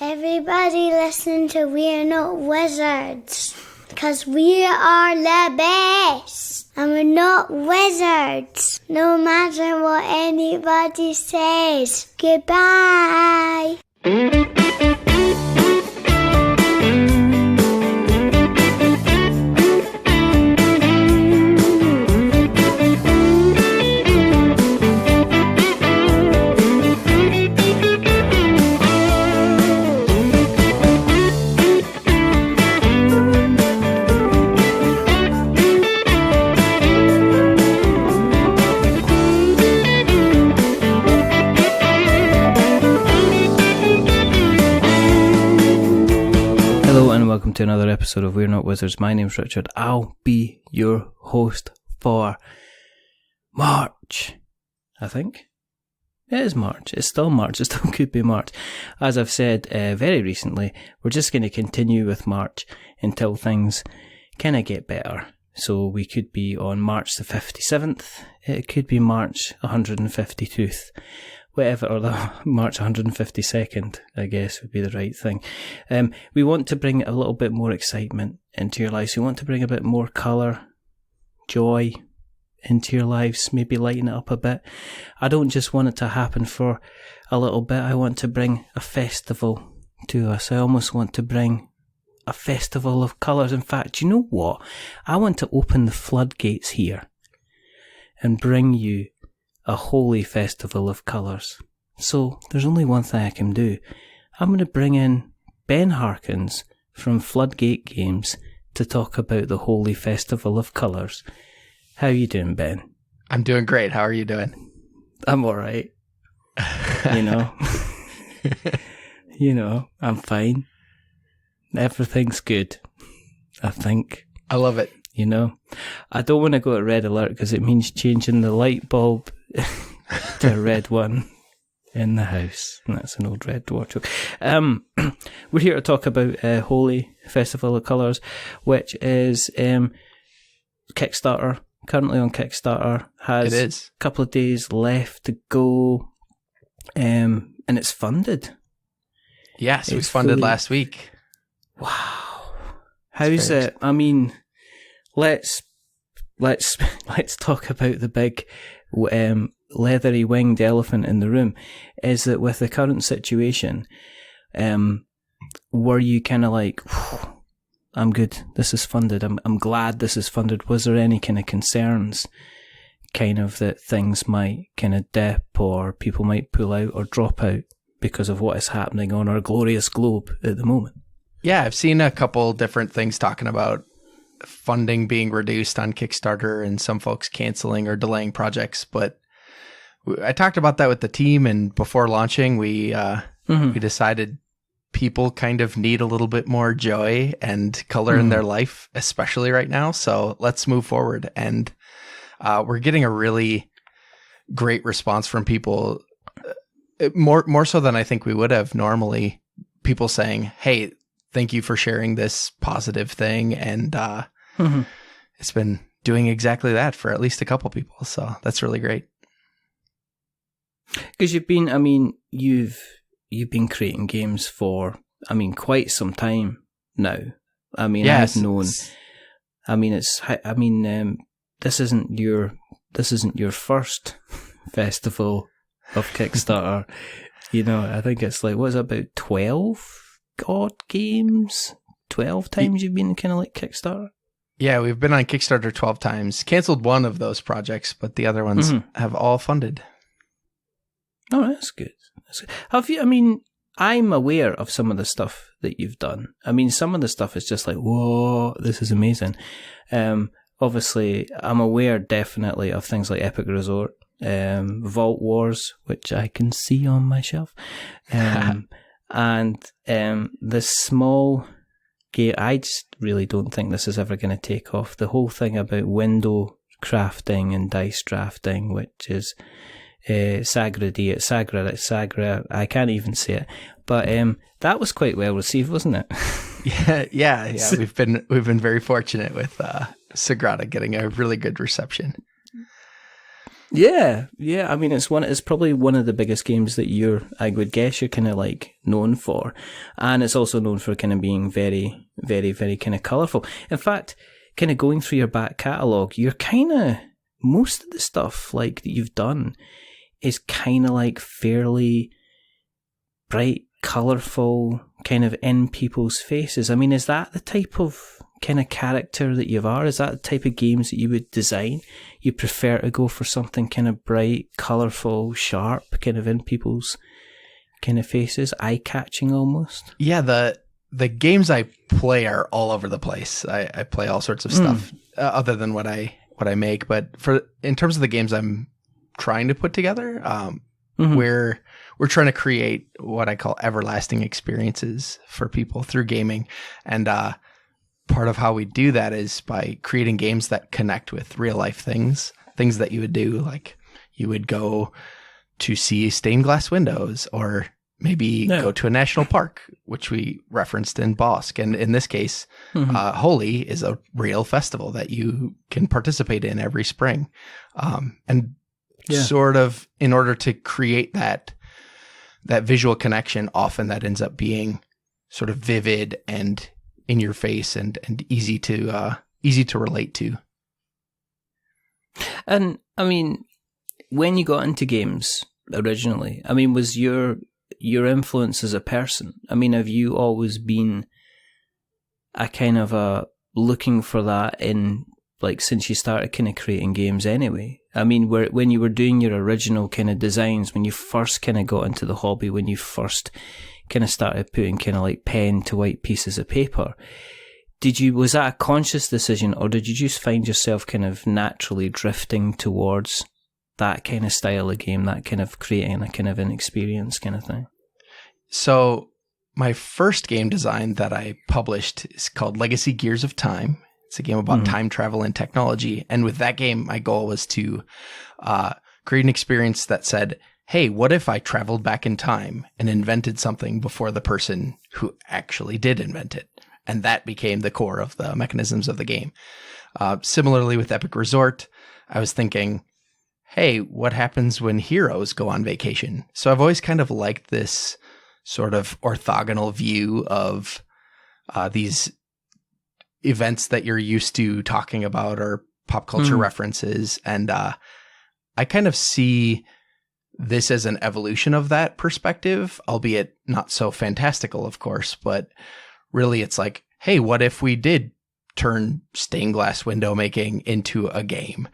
Everybody listen to We're Not Wizards, because we are the best, and we're not wizards, no matter what anybody says. Goodbye. Welcome to another episode of We're Not Wizards. My name's Richard. I'll be your host for March, I think. It is March. It's still March. It still could be March. As I've said very recently, we're just going to continue with March until things kind of get better. So we could be on March the 57th. It could be March 152nd. Whatever, or the March 152nd, I guess, would be the right thing. We want to bring a little bit more excitement into your lives. We want to bring a bit more colour, joy into your lives, maybe lighten it up a bit. I don't just want it to happen for a little bit. I want to bring a festival to us. I almost want to bring a festival of colours. In fact, you know what? I want to open the floodgates here and bring you a Holi festival of colours. So there's only one thing I can do. I'm going to bring in Ben Harkins from Floodgate Games to talk about the Holi festival of colours. How you doing, Ben? I'm doing great. How are you doing? I'm alright. I'm fine. Everything's good, I think. I love it. I don't want to go to red alert because it means changing the light bulb to a red one in the house. And that's an old Red Dwarf joke. We're here to talk about Holi Festival of Colours, which is Kickstarter, currently on Kickstarter, has a couple of days left to go, and it's funded. Yes, it was funded last week. Wow. How's it? I mean, let's talk about the big leathery winged elephant in the room. Is that with the current situation, were you kind of like, I'm good, this is funded, I'm glad this is funded? Was there any kind of concerns kind of that things might kind of dip or people might pull out or drop out because of what is happening on our glorious globe at the moment? Yeah, I've seen a couple different things talking about funding being reduced on Kickstarter and some folks canceling or delaying projects. But I talked about that with the team, and before launching, we decided people kind of need a little bit more joy and color in their life, especially right now. So let's move forward. And we're getting a really great response from people, more so than I think we would have normally. People saying, "Hey, thank you for sharing this positive thing," and it's been doing exactly that for at least a couple people. So that's really great. Because you've been creating games for, quite some time now. Yes. I've known. This isn't your first festival of Kickstarter. I think it's like, what is it, about 12 odd games? 12 times you've been kind of like Kickstarter? Yeah, we've been on Kickstarter 12 times. Canceled one of those projects, but the other ones have all funded. Oh, that's good. Have you, I'm aware of some of the stuff that you've done. Some of the stuff is just like, whoa, this is amazing. Obviously, I'm aware definitely of things like Epic Resort, Vault Wars, which I can see on my shelf. And this small game, I just really don't think this is ever going to take off. The whole thing about window crafting and dice drafting, which is Sagra, I can't even say it, but that was quite well received, wasn't it? Yeah. We've been very fortunate with Sagrada getting a really good reception. Yeah. I mean, it's probably one of the biggest games that I would guess you're kind of like known for. And it's also known for kind of being very, very, very kind of colourful. In fact, kind of going through your back catalogue, you're kind of, most of the stuff like that you've done is kind of like fairly bright, colourful, kind of in people's faces. I mean, is that the type of kind of character that you are? Is that the type of games that you would design? You prefer to go for something kind of bright, colourful, sharp, kind of in people's kind of faces, eye-catching almost? Yeah, the games I play are all over the place. I play all sorts of stuff other than what I make. But in terms of the games I'm trying to put together, we're trying to create what I call everlasting experiences for people through gaming. And part of how we do that is by creating games that connect with real life things that you would do. Like you would go to see stained glass windows, or maybe go to a national park, which we referenced in Bosk. And in this case, Holi is a real festival that you can participate in every spring. Sort of in order to create that visual connection, often that ends up being sort of vivid and in your face and easy to relate to. And I mean, when you got into games originally, I mean, was your influence as a person? I mean, have you always been a kind of a looking for that in, like, since you started kind of creating games anyway? I mean, when you were doing your original kind of designs, when you first kind of got into the hobby, when you first kind of started putting kind of like pen to white pieces of paper, was that a conscious decision, or did you just find yourself kind of naturally drifting towards that kind of style of game, that kind of creating a kind of an experience kind of thing? So my first game design that I published is called Legacy Gears of Time. It's a game about time travel and technology. And with that game, my goal was to create an experience that said, hey, what if I traveled back in time and invented something before the person who actually did invent it? And that became the core of the mechanisms of the game. Similarly with Epic Resort, I was thinking, hey, what happens when heroes go on vacation? So I've always kind of liked this sort of orthogonal view of these events that you're used to talking about, or pop culture references. And I kind of see this as an evolution of that perspective, albeit not so fantastical, of course, but really it's like, hey, what if we did turn stained glass window making into a game?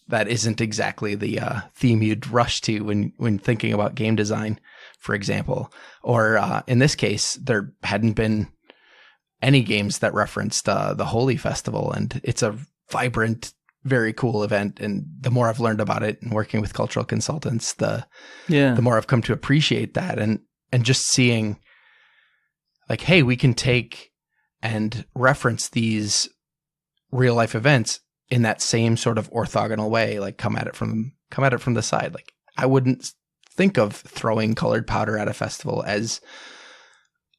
That isn't exactly the theme you'd rush to when thinking about game design, for example. Or in this case, there hadn't been any games that referenced the Holi festival, and it's a vibrant, very cool event. And the more I've learned about it and working with cultural consultants, the more I've come to appreciate that, and just seeing like, hey, we can take and reference these real life events in that same sort of orthogonal way, like come at it from the side. Like I wouldn't think of throwing colored powder at a festival as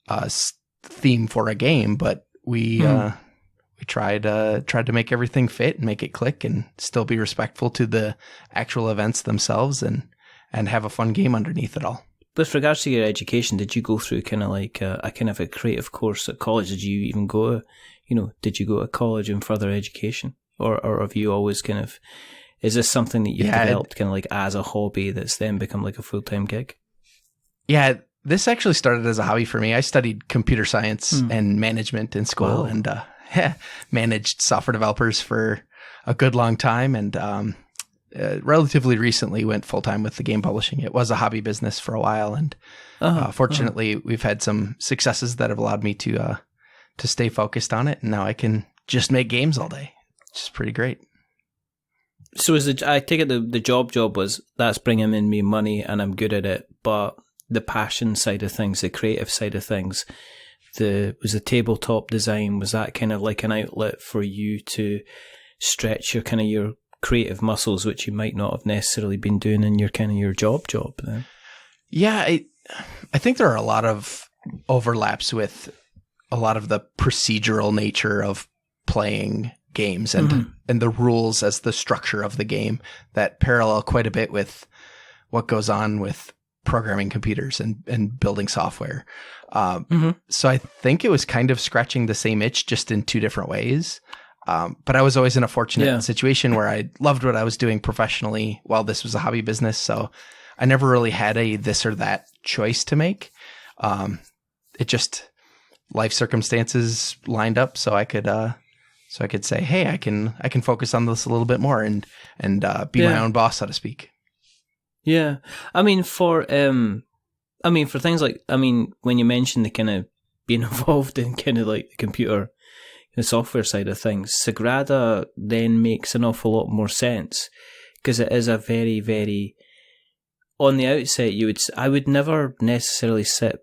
a theme for a game, but we tried to make everything fit and make it click and still be respectful to the actual events themselves and have a fun game underneath it all. With regards to your education, did you go through kind of like a kind of a creative course at college? Did you even go, did you go to college and further education? Or have you always kind of, is this something that you've developed kind of like as a hobby that's then become like a full-time gig? Yeah, this actually started as a hobby for me. I studied computer science and management in school and managed software developers for a good long time, and relatively recently went full-time with the game publishing. It was a hobby business for a while, and fortunately we've had some successes that have allowed me to stay focused on it, and now I can just make games all day, which is pretty great. So I take it the job was, that's bringing in me money and I'm good at it, but the passion side of things, the creative side of things, was the tabletop design, was that kind of like an outlet for you to stretch your creative muscles, which you might not have necessarily been doing in your kind of your job then? Yeah, I think there are a lot of overlaps with a lot of the procedural nature of playing games and the rules as the structure of the game that parallel quite a bit with what goes on with programming computers and building software. So I think it was kind of scratching the same itch, just in two different ways. But I was always in a fortunate situation where I loved what I was doing professionally while this was a hobby business. So I never really had a this or that choice to make. It just, life circumstances lined up so I could say, hey, I can focus on this a little bit more and be my own boss, so to speak. Yeah. I mean, for things like, when you mentioned the kind of being involved in kind of like the computer, the software side of things, Sagrada then makes an awful lot more sense, because it is a very, very, on the outset, I would never necessarily sit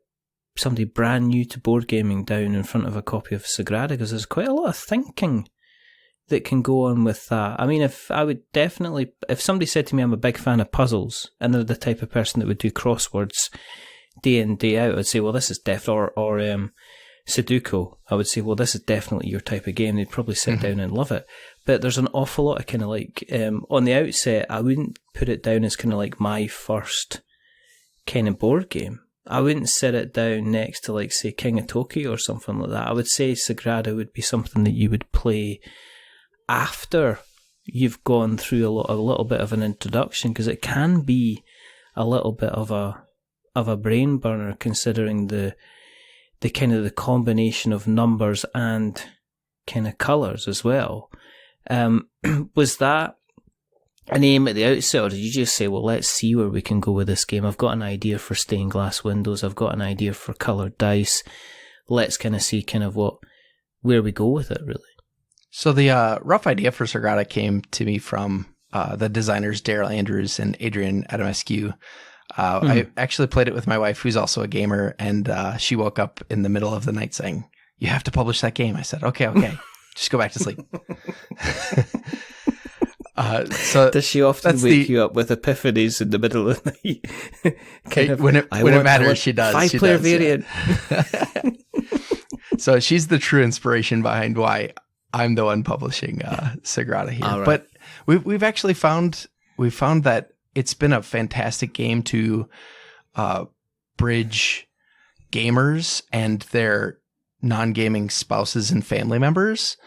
somebody brand new to board gaming down in front of a copy of Sagrada, because there's quite a lot of thinking that can go on with that. I mean, if somebody said to me I'm a big fan of puzzles, and they're the type of person that would do crosswords day in, day out, I'd say, well, this is or Sudoku, I would say, well, this is definitely your type of game. They'd probably sit down and love it. But there's an awful lot of kind of like, on the outset, I wouldn't put it down as kind of like my first kind of board game. I wouldn't set it down next to, like, say, King of Tokyo or something like that. I would say Sagrada would be something that you would play after you've gone through a little bit of an introduction, because it can be a little bit of a brain burner, considering the kind of the combination of numbers and kind of colours as well. Was that an aim at the outset, or did you just say, well, let's see where we can go with this game? I've got an idea for stained glass windows. I've got an idea for coloured dice. Let's kind of see kind of where we go with it, really. So the rough idea for Sagrada came to me from the designers Daryl Andrews and Adrian Adamescu. I actually played it with my wife, who's also a gamer, and she woke up in the middle of the night saying, "You have to publish that game." I said, okay, just go back to sleep. So does she often wake you up with epiphanies in the middle of the night? When it matters, she does. 5-player variant. Yeah. So she's the true inspiration behind why I'm the one publishing Sagrada here. Right. But we've actually found that it's been a fantastic game to bridge gamers and their non-gaming spouses and family members,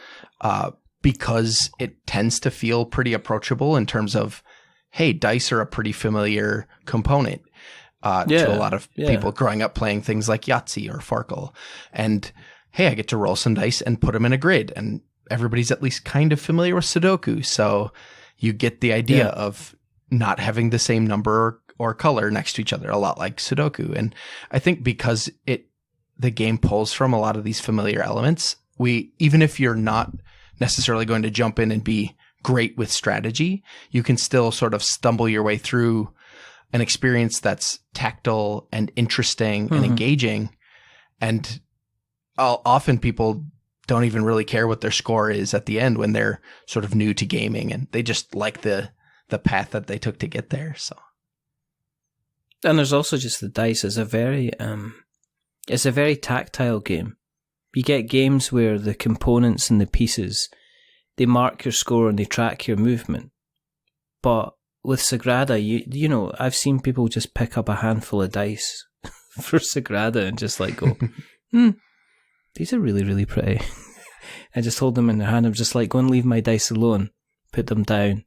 because it tends to feel pretty approachable in terms of, hey, dice are a pretty familiar component to a lot of people growing up playing things like Yahtzee or Farkle. And hey, I get to roll some dice and put them in a grid, and everybody's at least kind of familiar with Sudoku. So you get the idea of not having the same number or color next to each other, a lot like Sudoku. And I think because the game pulls from a lot of these familiar elements, even if you're not necessarily going to jump in and be great with strategy, you can still sort of stumble your way through an experience that's tactile and interesting and engaging. And often people don't even really care what their score is at the end when they're sort of new to gaming, and they just like the path that they took to get there. So, and there's also just the dice is a very tactile game. You get games where the components and the pieces, they mark your score and they track your movement. But with Sagrada, you know, I've seen people just pick up a handful of dice for Sagrada and just like go, these are really, really pretty. I just hold them in their hand. I'm just like, go and leave my dice alone. Put them down,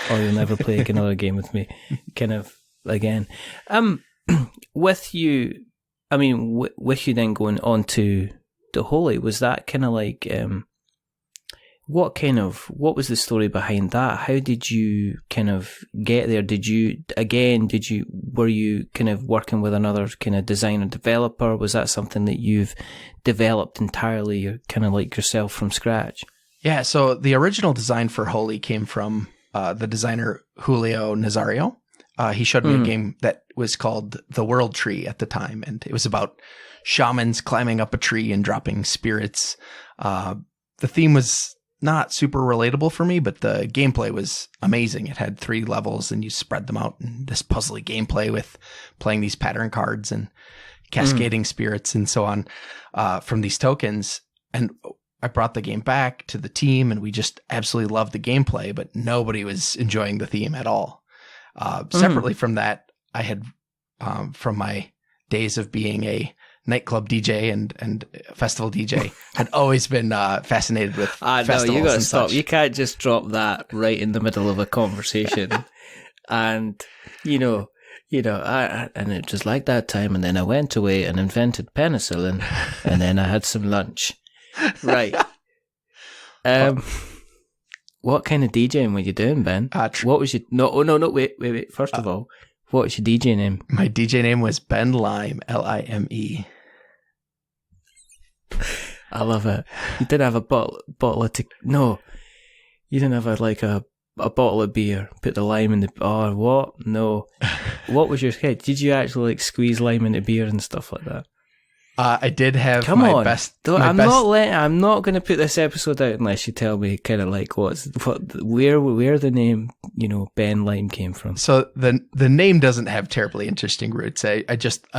or you'll never play another game with me. Kind of again. With you then going on to the Holi, was that kind of like what was the story behind that? How did you kind of get there? Were you kind of working with another kind of designer developer? Was that something that you've developed entirely, kind of like yourself from scratch? Yeah, so the original design for Holi came from the designer Julio Nazario. He showed me a game that was called The World Tree at the time, and it was about shamans climbing up a tree and dropping spirits. The theme was not super relatable for me, but the gameplay was amazing. It had 3 levels, and you spread them out in this puzzly gameplay with playing these pattern cards and cascading spirits and so on from these tokens. And I brought the game back to the team, and we just absolutely loved the gameplay, but nobody was enjoying the theme at all. Separately from that, I had, from my days of being a nightclub DJ and festival DJ, had always been fascinated with festivals. No, you gotta and stop. such. You can't just drop that right in the middle of a conversation. And, and it was like that time, and then I went away and invented penicillin, and then I had some lunch. Right. What kind of DJing were you doing, Ben? What was your... No, wait. First of all, what was your DJ name? My DJ name was Ben Lime, Lime. I love it. You didn't have a bottle of... No. You didn't have a bottle of beer, put the lime in the... Oh, what? No. What was your... Did you actually squeeze lime into beer and stuff like that? I did have best... I'm not going to put this episode out unless you tell me kind of like where the name, Ben Lime came from. So the name doesn't have terribly interesting roots. I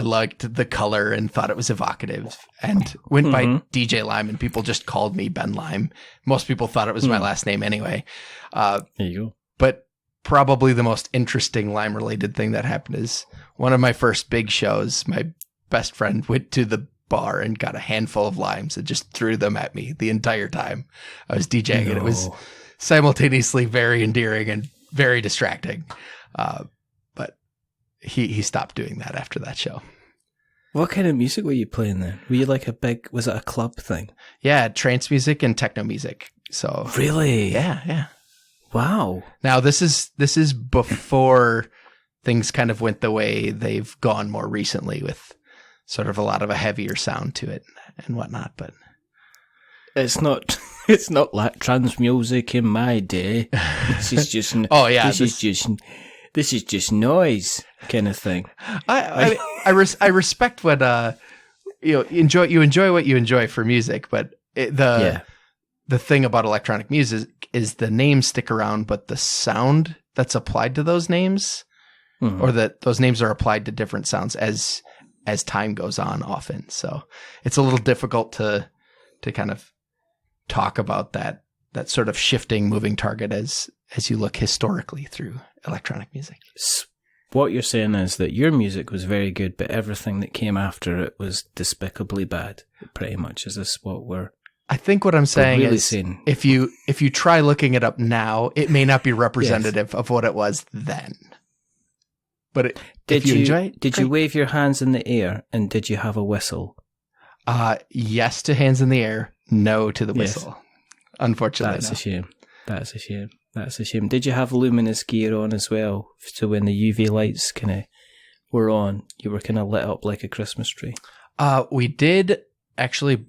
liked the color and thought it was evocative, and went by DJ Lime, and people just called me Ben Lime. Most people thought it was my last name anyway. There you go. But probably the most interesting Lime related thing that happened is one of my first big shows, my best friend went to the bar and got a handful of limes and just threw them at me the entire time I was DJing. No. And it was simultaneously very endearing and very distracting. But he stopped doing that after that show. What kind of music were you playing then? Were you like was it a club thing? Yeah, trance music and techno music. So really? Yeah. Wow. Now this is before things kind of went the way they've gone more recently, with sort of a lot of a heavier sound to it and whatnot. But it's not like trance music in my day. This is just this is just noise kind of thing. I respect what you enjoy what you enjoy for music, but the thing about electronic music is the names stick around, but the sound that's applied to those names, or that those names are applied to different sounds as time goes on often. So it's a little difficult to kind of talk about that sort of shifting, moving target as you look historically through electronic music. What you're saying is that your music was very good, but everything that came after it was despicably bad, pretty much. Is this what I think what I'm saying really is if you try looking it up now, it may not be representative of what it was then. But if you enjoy it, did you wave your hands in the air, and did you have a whistle? Yes to hands in the air, no to the whistle. Unfortunately, That's a shame. Did you have luminous gear on as well? So when the UV lights kind of were on, you were kind of lit up like a Christmas tree. We did actually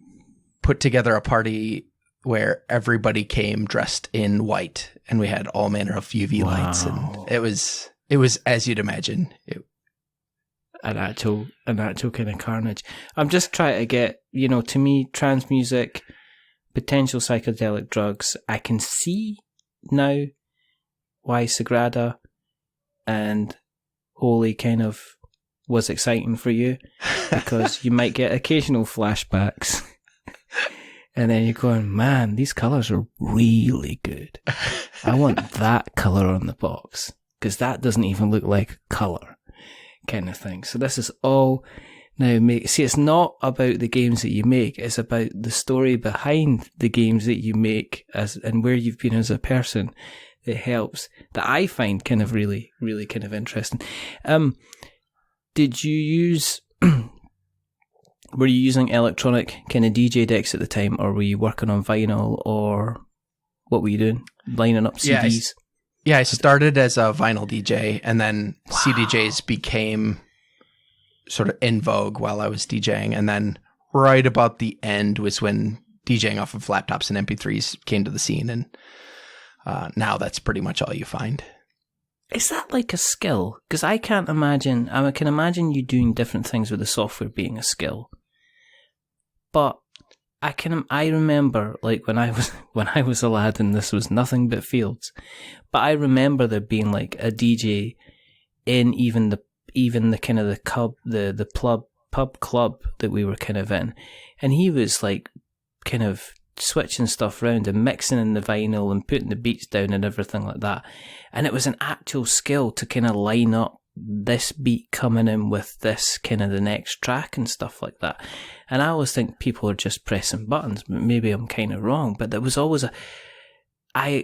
put together a party where everybody came dressed in white, and we had all manner of UV lights, and it was as you'd imagine. An actual kind of carnage. I'm just trying to get, to me, trance music, potential psychedelic drugs. I can see now why Sagrada and Holi kind of was exciting for you, because you might get occasional flashbacks. And then you're going, man, these colours are really good. I want that colour on the box, because that doesn't even look like colour kind of thing. So this is all now it's not about the games that you make, it's about the story behind the games that you make and where you've been as a person that helps, that I find kind of really, really kind of interesting. Did you use... Were you using electronic kind of DJ decks at the time, or were you working on vinyl, or what were you doing? Lining up CDs? Yeah, I started as a vinyl DJ, and then CDJs became sort of in vogue while I was DJing. And then right about the end was when DJing off of laptops and MP3s came to the scene. And now that's pretty much all you find. Is that like a skill? Because I can imagine you doing different things with the software being a skill. But I remember, like, when I was a lad, and this was nothing but fields, but I remember there being like a DJ in even the kind of the pub club that we were kind of in, and he was like kind of switching stuff around and mixing in the vinyl and putting the beats down and everything like that. And it was an actual skill to kind of line up this beat coming in with this kind of the next track and stuff like that. And I always think people are just pressing buttons, but maybe I'm kind of wrong. But there was always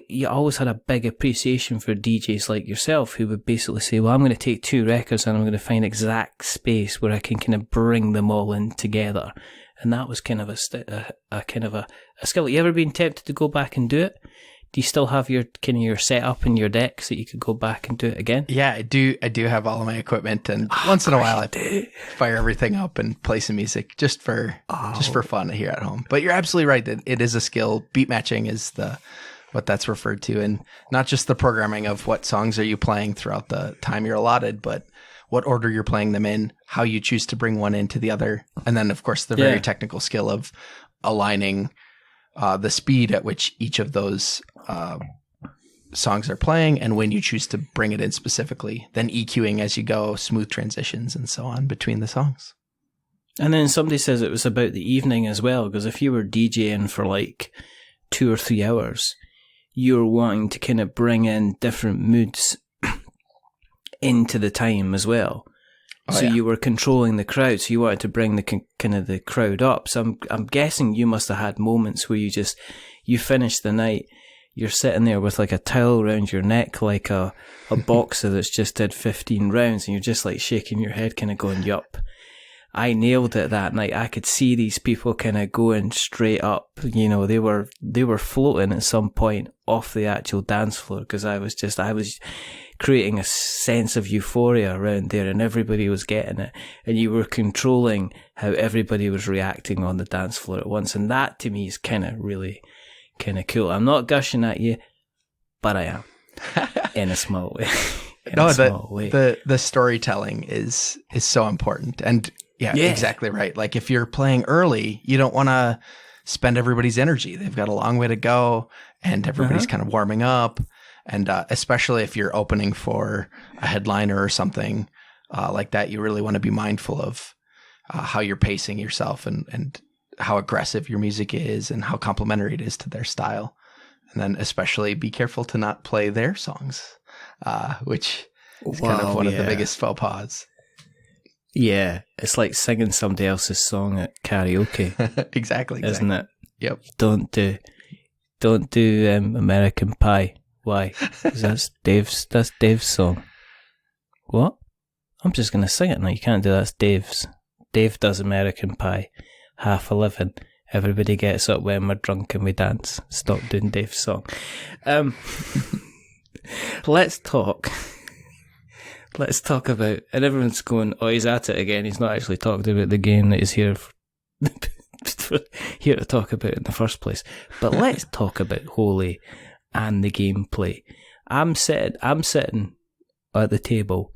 you always had a big appreciation for DJs like yourself who would basically say, well, I'm going to take 2 records and I'm going to find exact space where I can kind of bring them all in together. And that was kind of a skill. You ever been tempted to go back and do it? Do you still have your kind of your setup and your decks that you could go back and do it again? Yeah, I do. I do have all of my equipment, and once in a while I fire everything up and play some music just for fun here at home. But you're absolutely right that it is a skill. Beat matching is what that's referred to, and not just the programming of what songs are you playing throughout the time you're allotted, but what order you're playing them in, how you choose to bring one into the other, and then of course the very technical skill of aligning the speed at which each of those songs are playing and when you choose to bring it in specifically, then EQing as you go, smooth transitions and so on between the songs. And then somebody says it was about the evening as well, because if you were DJing for like 2 or 3 hours, you're wanting to kind of bring in different moods into the time as well. You were controlling the crowd, so you wanted to bring the kind of the crowd up. So I'm guessing you must have had moments where you finished the night, you're sitting there with like a towel around your neck, like a boxer that's just did 15 rounds, and you're just like shaking your head, kind of going, yup, I nailed it that night. I could see these people kind of going straight up. You know, they were floating at some point off the actual dance floor, because I was creating a sense of euphoria around there, and everybody was getting it, and you were controlling how everybody was reacting on the dance floor at once. And that to me is kind of really kind of cool. I'm not gushing at you, but I am in a small way. The storytelling is so important. And yeah, exactly right. Like if you're playing early, you don't want to spend everybody's energy. They've got a long way to go, and everybody's kind of warming up. And especially if you're opening for a headliner or something like that, you really want to be mindful of how you're pacing yourself and how aggressive your music is and how complementary it is to their style. And then especially be careful to not play their songs, which is kind of one of the biggest faux pas. Yeah, it's like singing somebody else's song at karaoke. Exactly. Isn't it? Yep. Don't do American Pie. Why? 'Cause that's Dave's song. What? I'm just going to sing it now. You can't do that. That's Dave's. Dave does American Pie. 11:30. Everybody gets up when we're drunk and we dance. Stop doing Dave's song. Let's talk about, and everyone's going, oh, he's at it again. He's not actually talked about the game that he's here to talk about in the first place. But let's talk about Holi and the gameplay. I'm sitting at the table,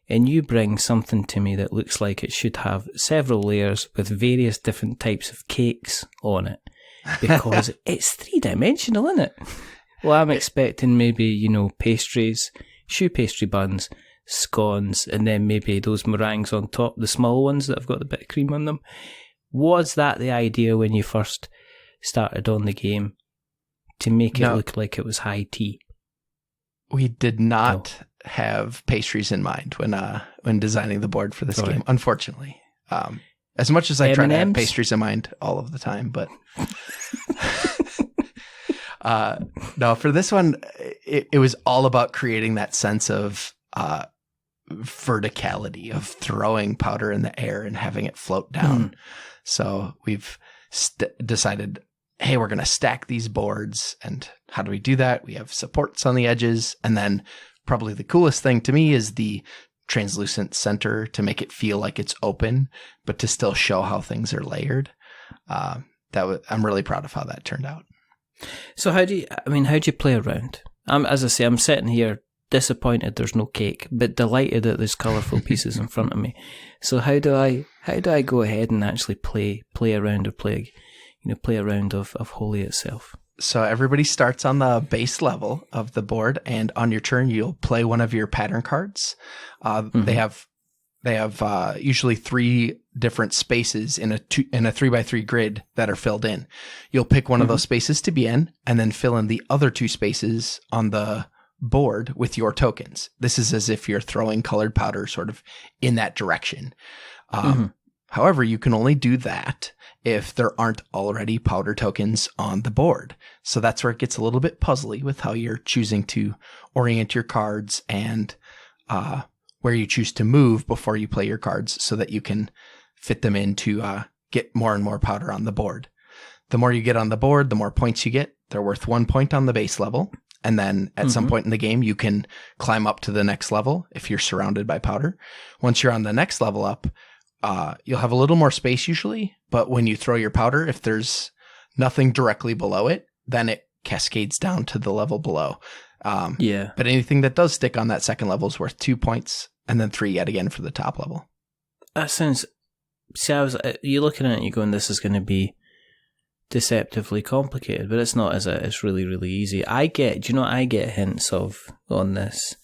and you bring something to me that looks like it should have several layers with various different types of cakes on it, because it's 3-dimensional, isn't it? Well, I'm expecting maybe, pastries, choux pastry buns, scones, and then maybe those meringues on top, the small ones that have got the bit of cream on them. Was that the idea when you first started on the game, to make it look like it was high tea? We did not have pastries in mind when designing the board for this game, unfortunately. As much as I try to have pastries in mind all of the time, but no, for this one, it was all about creating that sense of verticality, of throwing powder in the air and having it float down. So we've decided, hey, we're going to stack these boards. And how do we do that? We have supports on the edges. And then probably the coolest thing to me is the translucent center to make it feel like it's open, but to still show how things are layered. I'm really proud of how that turned out. So how do you play around? As I say, I'm sitting here disappointed there's no cake, but delighted that there's colourful pieces in front of me. So how do I go ahead and actually play around, or play around of Holi itself? So everybody starts on the base level of the board, and on your turn you'll play one of your pattern cards. They have they have usually 3 different spaces in a 3x3 grid that are filled in. You'll pick one of those spaces to be in, and then fill in the other 2 spaces on the board with your tokens. This is as if you're throwing colored powder sort of in that direction. However, you can only do that if there aren't already powder tokens on the board. So that's where it gets a little bit puzzly with how you're choosing to orient your cards and where you choose to move before you play your cards so that you can fit them in to get more and more powder on the board. The more you get on the board, the more points you get. They're worth 1 point on the base level. And then at some point in the game, you can climb up to the next level if you're surrounded by powder. Once you're on the next level up, you'll have a little more space usually. But when you throw your powder, if there's nothing directly below it, then it cascades down to the level below. But anything that does stick on that second level is worth 2 points, and then 3 yet again for the top level. That sounds... See, you're looking at it and you're going, this is going to be deceptively complicated, but it's not, is it? It's really, really easy. I get hints of on this.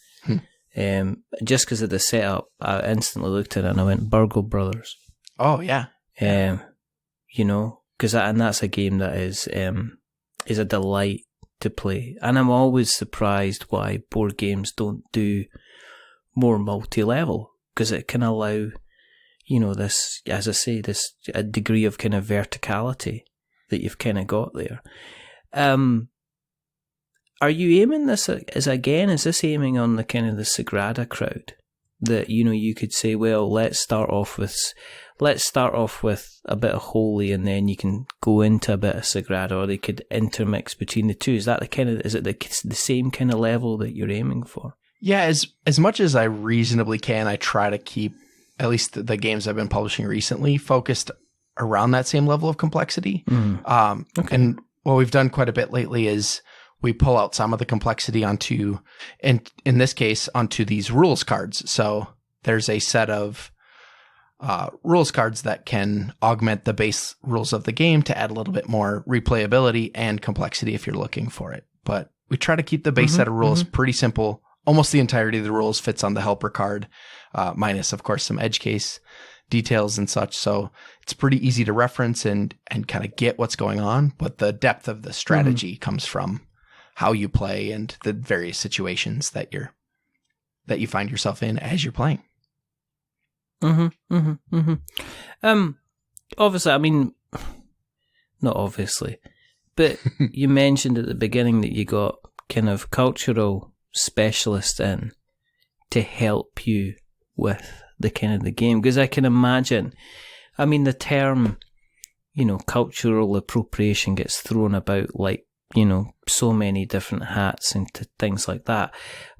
Just because of the setup, I instantly looked at it and I went, Burgle Brothers. Oh, yeah. Because that's a game that is a delight to play. And I'm always surprised why board games don't do more multi-level, because it can allow, this, as I say, a degree of kind of verticality that you've kind of got there. Are you aiming this is this aiming on the kind of the Sagrada crowd? That, you could say, well, let's start off with a bit of Holi, and then you can go into a bit of Sagrada, or they could intermix between the two. Is that is it the same kind of level that you're aiming for? Yeah, as much as I reasonably can, I try to keep at least the games I've been publishing recently focused around that same level of complexity. Okay. And what we've done quite a bit lately is we pull out some of the complexity onto, and in this case, onto these rules cards. So there's a set of rules cards that can augment the base rules of the game to add a little bit more replayability and complexity if you're looking for it. But we try to keep the base set of rules pretty simple. Almost the entirety of the rules fits on the helper card, minus, of course, some edge case details and such. So it's pretty easy to reference and kind of get what's going on. But the depth of the strategy comes from how you play and the various situations that you find yourself in as you're playing. Obviously, I mean, not obviously, but you mentioned at the beginning that you got kind of cultural specialists in to help you with the kind of the game, because I can imagine, I mean, the term, cultural appropriation gets thrown about like, so many different hats into things like that.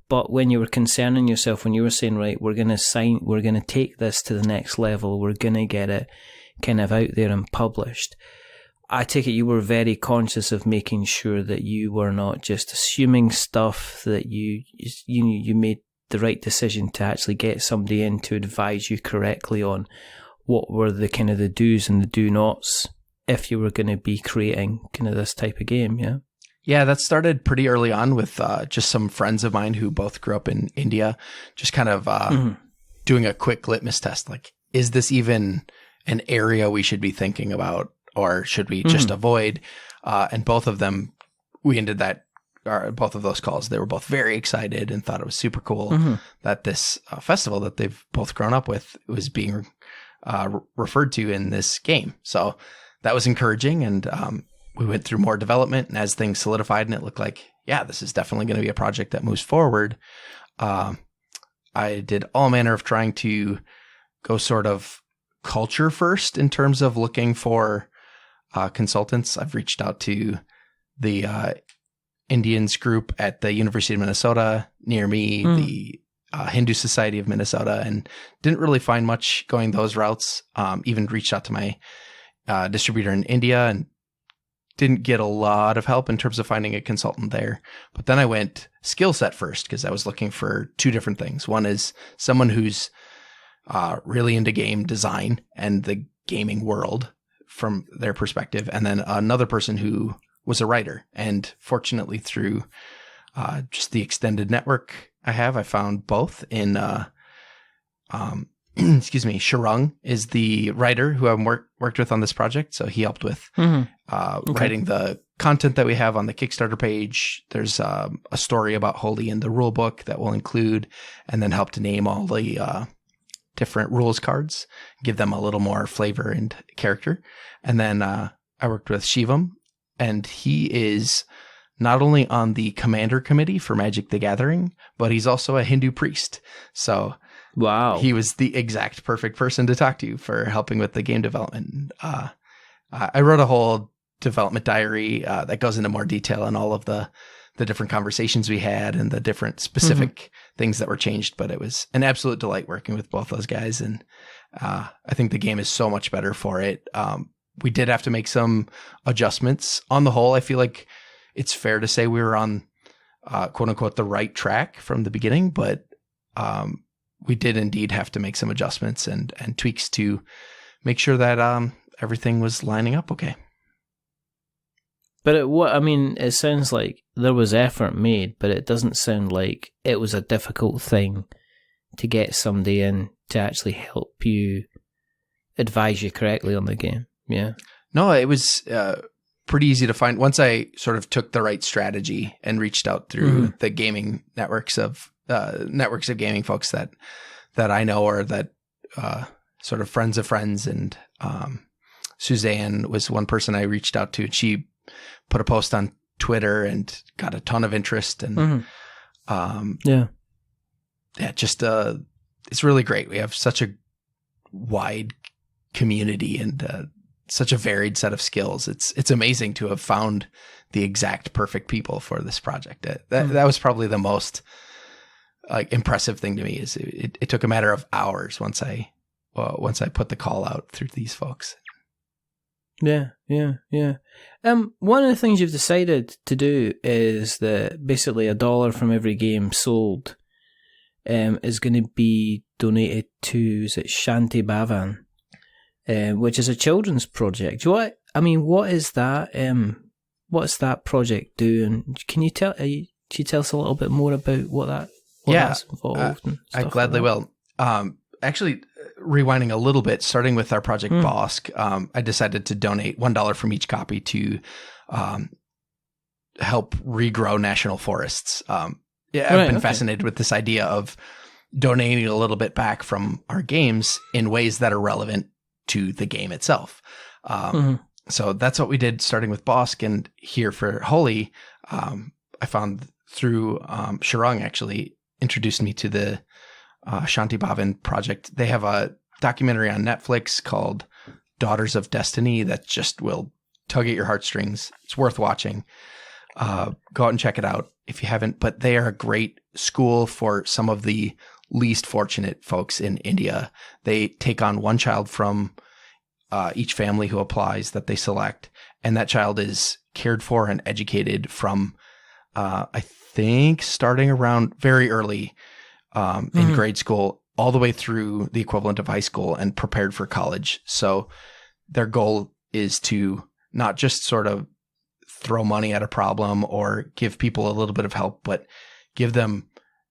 But when you were concerning yourself, when you were saying, right, we're going to take this to the next level, we're going to get it kind of out there and published, I take it you were very conscious of making sure that you were not just assuming stuff, that you made the right decision to actually get somebody in to advise you correctly on what were the kind of the do's and the do-nots if you were going to be creating kind of this type of game, yeah? Yeah, that started pretty early on with just some friends of mine who both grew up in India, just kind of doing a quick litmus test. Like, is this even an area we should be thinking about, or should we just avoid? And both of them, we ended both of those calls. They were both very excited and thought it was super cool that this festival that they've both grown up with was being referred to in this game. So that was encouraging, and we went through more development, and as things solidified and it looked like, yeah, this is definitely going to be a project that moves forward, I did all manner of trying to go sort of culture first in terms of looking for consultants. I've reached out to the Indians group at the University of Minnesota near me, the Hindu Society of Minnesota, and didn't really find much going those routes. Even reached out to my distributor in India and didn't get a lot of help in terms of finding a consultant there. But then I went skill set first, because I was looking for two different things. One is someone who's really into game design and the gaming world from their perspective, and then another person who was a writer. And fortunately, through just the extended network I found both in excuse me, Sharung is the writer who I've worked with on this project. So he helped with writing the content that we have on the Kickstarter page. There's a story about Holi in the rule book that we'll include, and then help to name all the different rules cards, give them a little more flavor and character. And then I worked with Shivam, and he is not only on the commander committee for Magic the Gathering, but he's also a Hindu priest. So wow, he was the exact perfect person to talk to for helping with the game development. I wrote a whole development diary that goes into more detail on all of the different conversations we had and the different specific things that were changed. But it was an absolute delight working with both those guys. And I think the game is so much better for it. We did have to make some adjustments. On the whole, I feel like it's fair to say we were on quote unquote the right track from the beginning, but we did indeed have to make some adjustments and tweaks to make sure that everything was lining up okay. But it sounds like there was effort made, but it doesn't sound like it was a difficult thing to get somebody in to actually help you advise you correctly on the game. Yeah. No, it was pretty easy to find. Once I sort of took the right strategy and reached out through the gaming networks of gaming folks that I know, or that sort of friends of friends. And Suzanne was one person I reached out to, and she put a post on Twitter and got a ton of interest. And it's really great. We have such a wide community and such a varied set of skills. It's amazing to have found the exact perfect people for this project. That was probably the most impressive thing to me. Is it took a matter of hours once I put the call out through these folks. Yeah. One of the things you've decided to do is that basically $1 from every game sold is going to be donated to, is it Shanti Bhavan, which is a children's project. What is that? What's that project doing? Can you tell us a little bit more about what that's involved? I gladly will. Actually, rewinding a little bit, starting with our project Bosk, I decided to donate $1 from each copy to help regrow national forests. I've been fascinated with this idea of donating a little bit back from our games in ways that are relevant to the game itself. So that's what we did, starting with Bosk. And here for Holi, I found through Sharung actually introduced me to the Shanti Bhavan project. They have a documentary on Netflix called Daughters of Destiny that just will tug at your heartstrings. It's worth watching. Go out and check it out if you haven't. But they are a great school for some of the least fortunate folks in India. They take on one child from each family who applies that they select, and that child is cared for and educated from, I think, starting around very early in grade school all the way through the equivalent of high school and prepared for college. So their goal is to not just sort of throw money at a problem or give people a little bit of help, but give them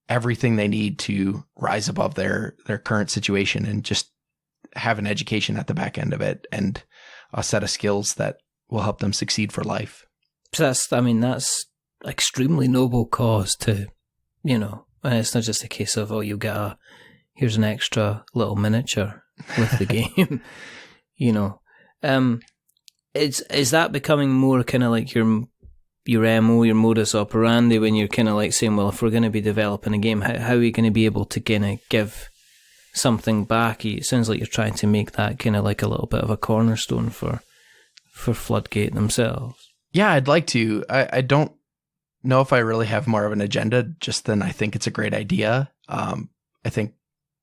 everything they need to rise above their current situation and just have an education at the back end of it and a set of skills that will help them succeed for life. So that's extremely noble cause to, and it's not just a case of, here's an extra little miniature with the game, Is that becoming more kind of like your MO, your modus operandi, when you're kind of like saying, well, if we're going to be developing a game, how are we going to be able to kind of give something back? It sounds like you're trying to make that kind of like a little bit of a cornerstone for Floodgate themselves. Yeah, I'd like to. I don't know if I really have more of an agenda just than I think it's a great idea. I think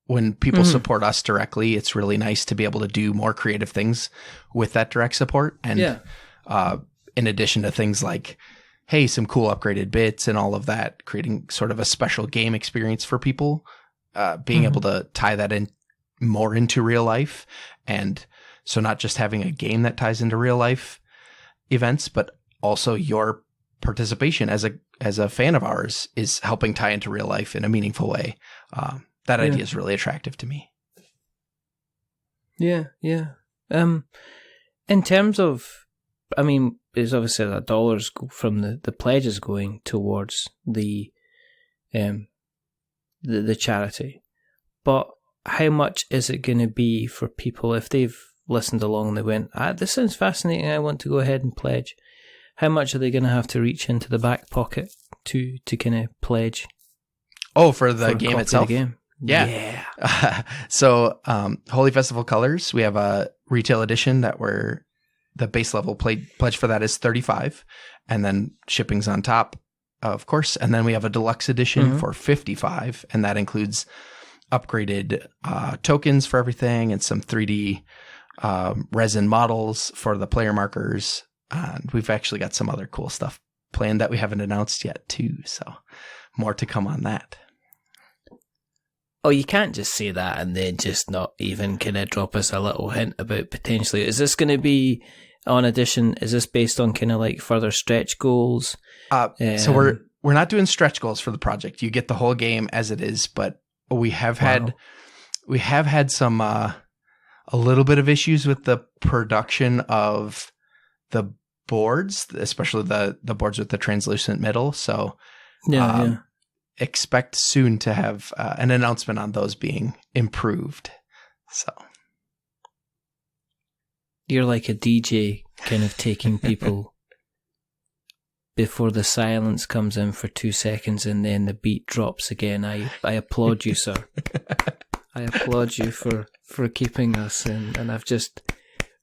when people support us directly, it's really nice to be able to do more creative things with that direct support. And in addition to things like, hey, some cool upgraded bits and all of that, creating sort of a special game experience for people, being able to tie that in more into real life. And so not just having a game that ties into real life events, but also your participation as a fan of ours is helping tie into real life in a meaningful way. That idea is really attractive to me. Yeah. In terms of, I mean, it's obviously that dollars from the pledges going towards the charity, but how much is it going to be for people if they've listened along and they went, this sounds fascinating, I want to go ahead and pledge? How much are they going to have to reach into the back pocket to kind of pledge? Oh, for the game itself? The game? Yeah. So, Holi Festival Colors, we have a retail edition the base level pledge for that is $35, and then shipping's on top, of course. And then we have a deluxe edition for $55, and that includes upgraded tokens for everything and some 3D resin models for the player markers. We've actually got some other cool stuff planned that we haven't announced yet too. So more to come on that. Oh, you can't just say that and then just not even kind of drop us a little hint about potentially. Is this going to be on edition? Is this based on kind of like further stretch goals? So we're not doing stretch goals for the project. You get the whole game as it is, but we have had some a little bit of issues with the production of the boards, especially the boards with the translucent middle. So expect soon to have an announcement on those being improved. So you're like a DJ kind of taking people before the silence comes in for 2 seconds and then the beat drops again. I applaud you, sir. I applaud you for keeping us in, and I've just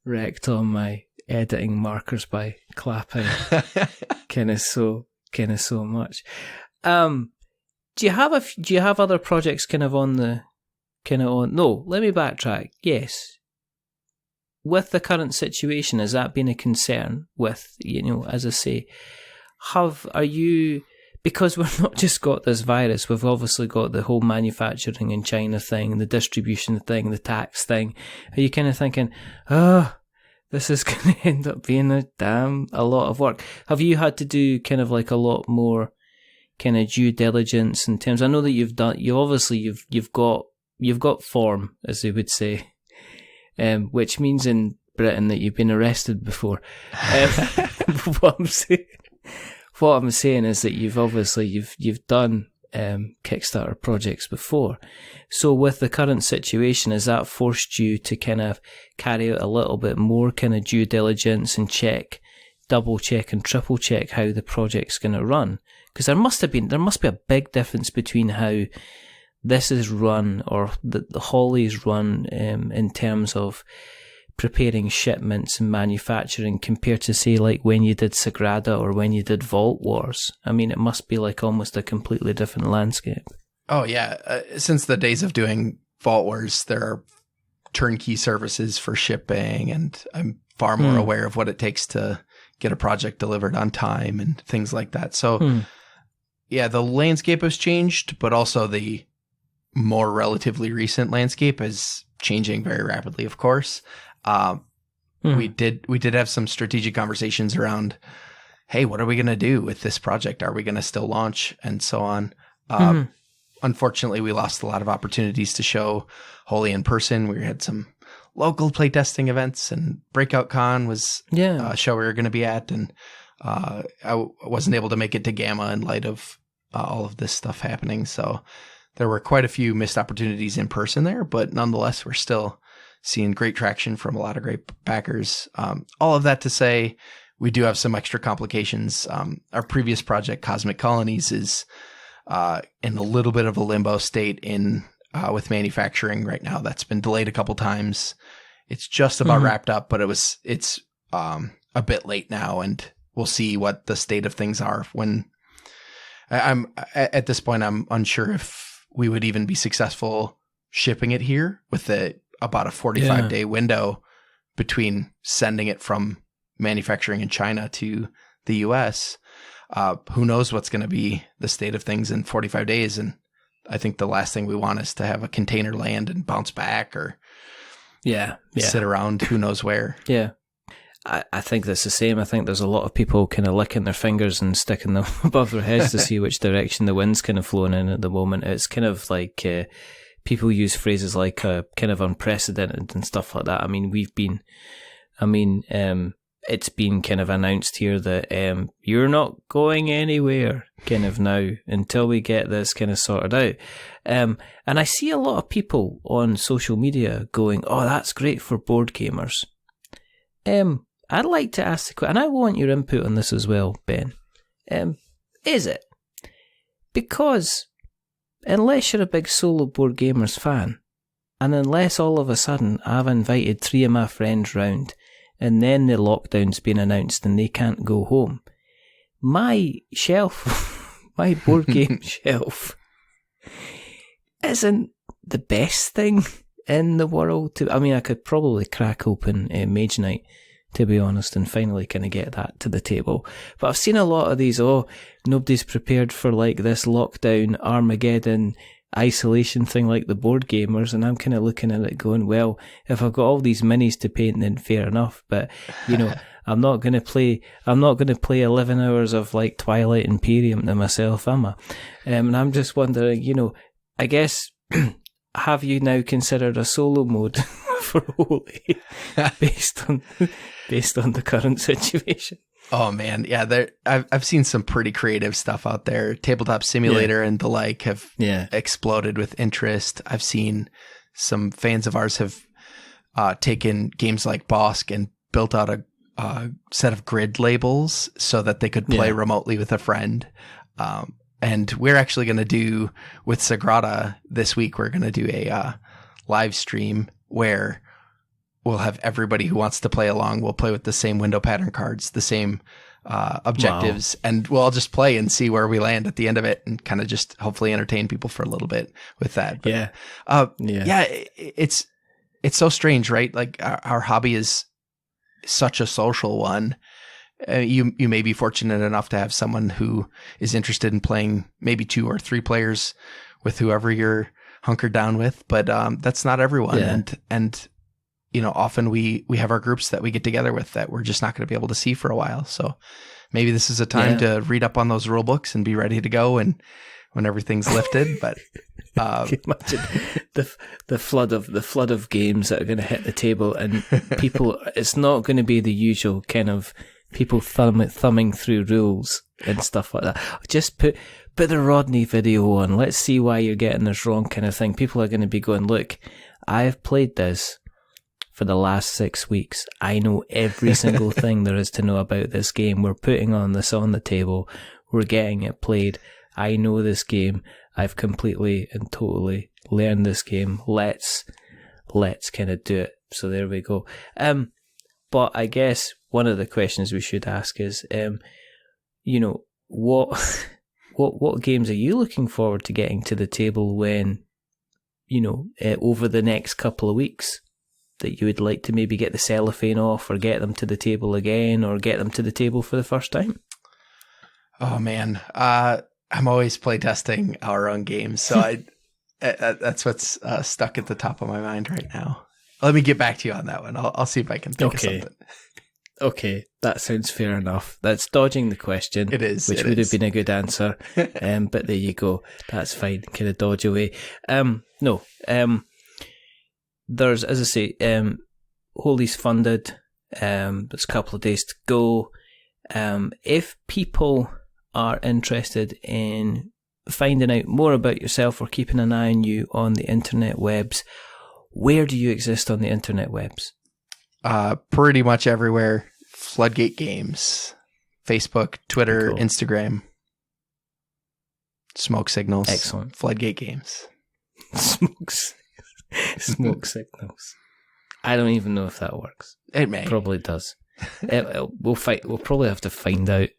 wrecked all my editing markers by clapping kind of so much. Do you have other projects kind of on the no, let me backtrack. Yes. With the current situation, has that been a concern with, as I say, because we've not just got this virus, we've obviously got the whole manufacturing in China thing, the distribution thing, the tax thing. Are you kind of thinking, this is going to end up being a lot of work? Have you had to do kind of like a lot more kind of due diligence in terms? I know that you've got form, as they would say, which means in Britain that you've been arrested before. What I'm saying is that you've done Kickstarter projects before. So with the current situation, has that forced you to kind of carry out a little bit more kind of due diligence and double check and triple check how the project's going to run? Because there must be a big difference between how this is run or the Holi is run in terms of preparing shipments and manufacturing compared to, say, like when you did Sagrada or when you did Vault Wars. I mean, it must be like almost a completely different landscape. Oh, yeah. Since the days of doing Vault Wars, there are turnkey services for shipping, and I'm far more aware of what it takes to get a project delivered on time and things like that. So, yeah, the landscape has changed, but also the more relatively recent landscape is changing very rapidly, of course. We did have some strategic conversations around, hey, what are we going to do with this project? Are we going to still launch? And so on. Unfortunately, we lost a lot of opportunities to show Holi in person. We had some local playtesting events, and Breakout Con was a show we were going to be at. And I wasn't able to make it to Gamma in light of all of this stuff happening. So there were quite a few missed opportunities in person there, but nonetheless, we're still seeing great traction from a lot of great backers. All of that to say, we do have some extra complications. Our previous project, Cosmic Colonies, is in a little bit of a limbo state with manufacturing right now. That's been delayed a couple times. It's just about wrapped up, but it's a bit late now, and we'll see what the state of things are when at this point. I'm unsure if we would even be successful shipping it here with about a 45-day window between sending it from manufacturing in China to the U.S. Who knows what's going to be the state of things in 45 days. And I think the last thing we want is to have a container land and bounce back or sit around who knows where. Yeah. I think that's the same. I think there's a lot of people kind of licking their fingers and sticking them above their heads to see which direction the wind's kind of flowing in at the moment. It's kind of like people use phrases like kind of unprecedented and stuff like that. I mean, it's been kind of announced here that you're not going anywhere kind of now until we get this kind of sorted out. And I see a lot of people on social media going, oh, that's great for board gamers. I'd like to ask the question, and I want your input on this as well, Ben. Is it? Because unless you're a big solo board gamers fan, and unless all of a sudden I've invited 3 of my friends round, and then the lockdown's been announced and they can't go home, my shelf, my board game shelf, isn't the best thing in the world. I could probably crack open Mage Knight, to be honest, and finally kind of get that to the table. But I've seen a lot of these, nobody's prepared for like this lockdown, Armageddon, isolation thing like the board gamers, and I'm kind of looking at it going, well, if I've got all these minis to paint, then fair enough. But, I'm not going to play 11 hours of like Twilight Imperium to myself, am I? And I'm just wondering, I guess, have you now considered a solo mode for Holi based on the current situation? Oh man, yeah. I've seen some pretty creative stuff out there. Tabletop Simulator and the like have exploded with interest. I've seen some fans of ours have taken games like Bosk and built out a set of grid labels so that they could play remotely with a friend. And we're actually going to do with Sagrada this week. We're going to do a live stream where we'll have everybody who wants to play along. We'll play with the same window pattern cards, the same objectives, and we'll all just play and see where we land at the end of it, and kind of just hopefully entertain people for a little bit with that. But, it's so strange, right? Like our hobby is such a social one. You may be fortunate enough to have someone who is interested in playing maybe 2 or 3 players with whoever you're hunkered down with, but that's not everyone. And often we have our groups that we get together with that we're just not going to be able to see for a while. So maybe this is a time to read up on those rule books and be ready to go and when everything's lifted. But imagine the flood of games that are going to hit the table, and people. It's not going to be the usual kind of people thumbing through rules and stuff like that. Just put the Rodney video on. Let's see why you're getting this wrong, kind of thing. People are going to be going, look, I've played this for the last 6 weeks. I know every single thing there is to know about this game. We're putting this on the table. We're getting it played. I know this game. I've completely and totally learned this game. Let's kind of do it. So there we go. But I guess one of the questions we should ask is, what games are you looking forward to getting to the table when, over the next couple of weeks, that you would like to maybe get the cellophane off, or get them to the table again, or get them to the table for the first time? Oh man, I'm always playtesting our own games, so that's what's stuck at the top of my mind right now. Let me get back to you on that one. I'll see if I can think of something. Okay, that sounds fair enough. That's dodging the question. It is. Which would have been a good answer. But there you go. That's fine. Kind of dodge away. There's, as I say, Holi's funded. There's a couple of days to go. If people are interested in finding out more about yourself or keeping an eye on you on the internet webs, where do you exist on the internet webs? Pretty much everywhere. Floodgate Games, Facebook, Twitter, cool. Instagram. Smoke signals. Excellent. Floodgate Games. Smoke signals. I don't even know if that works. It may. Probably does. We'll probably have to find out,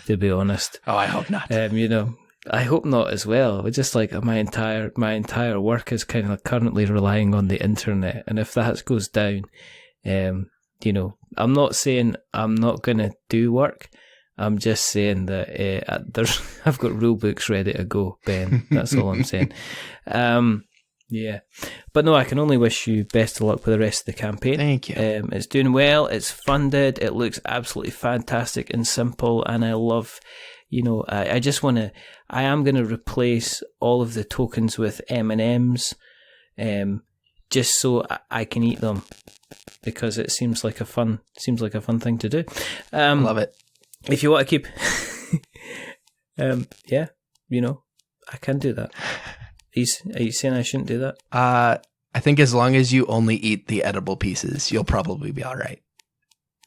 to be honest. Oh, I hope not. I hope not as well. It's just like my entire work is kind of currently relying on the internet, and if that goes down, I'm not saying I'm not going to do work. I'm just saying that I've got rule books ready to go, Ben. That's all I'm saying. Yeah, but no, I can only wish you best of luck with the rest of the campaign. Thank you. It's doing well. It's funded. It looks absolutely fantastic and simple, and I love You know, I just want to. I am going to replace all of the tokens with M&Ms, just so I can eat them, because it seems like a fun thing to do. Love it. If you want to keep, yeah, you know, I can do that. Are you saying I shouldn't do that? I think as long as you only eat the edible pieces, you'll probably be all right.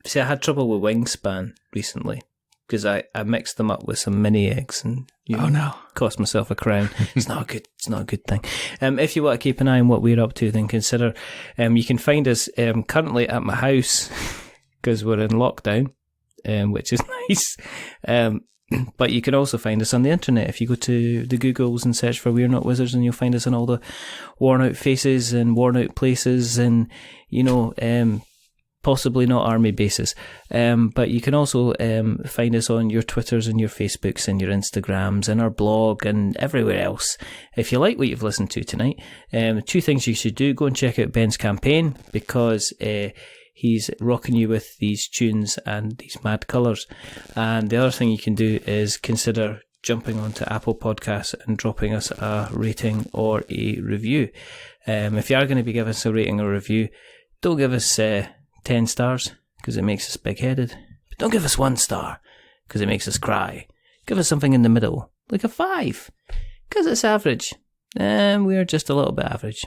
See, I had trouble with Wingspan recently because I mixed them up with some mini eggs and cost myself a crown. It's not a good thing. If you want to keep an eye on what we're up to, then consider you can find us currently at my house because we're in lockdown, which is nice. But you can also find us on the internet. If you go to the Googles and search for We're Not Wizards, and you'll find us in all the worn out faces and worn out places and, you know, possibly not army bases. But you can also find us on your Twitters and your Facebooks and your Instagrams and our blog and everywhere else. If you like what you've listened to tonight, 2 things you should do. Go and check out Ben's campaign, because he's rocking you with these tunes and these mad colours. And the other thing you can do is consider jumping onto Apple Podcasts and dropping us a rating or a review. If you are going to be giving us a rating or review, don't give us 10 stars, because it makes us big-headed. But don't give us 1 star, because it makes us cry. Give us something in the middle, like a 5, because it's average. And we're just a little bit average.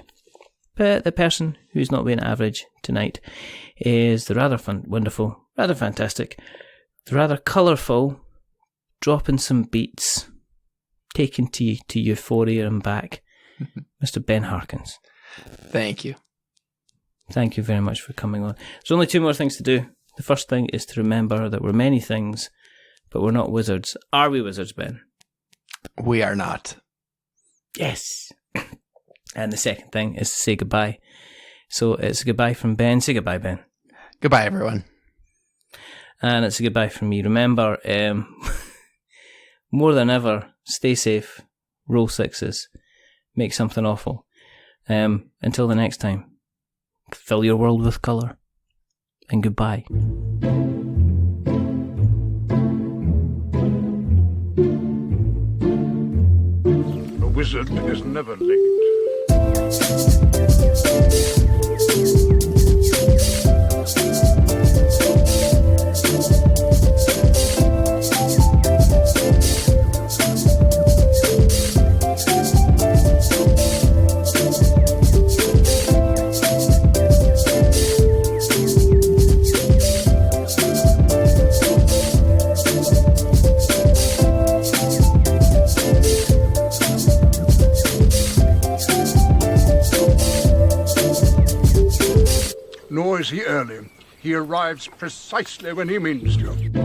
But the person who's not being average tonight is the rather wonderful, rather fantastic, the rather colourful, dropping some beats, taking to euphoria and back, Mr. Ben Harkins. Thank you. Thank you very much for coming on. There's only 2 more things to do. The first thing is to remember that we're many things, but we're not wizards. Are we wizards, Ben? We are not. Yes. And the second thing is to say goodbye. So it's a goodbye from Ben. Say goodbye, Ben. Goodbye, everyone. And it's a goodbye from me. Remember, more than ever, stay safe, roll 6s, make something awful. Until the next time, fill your world with colour. And goodbye. A wizard is never late. Nor is he early. He arrives precisely when he means to.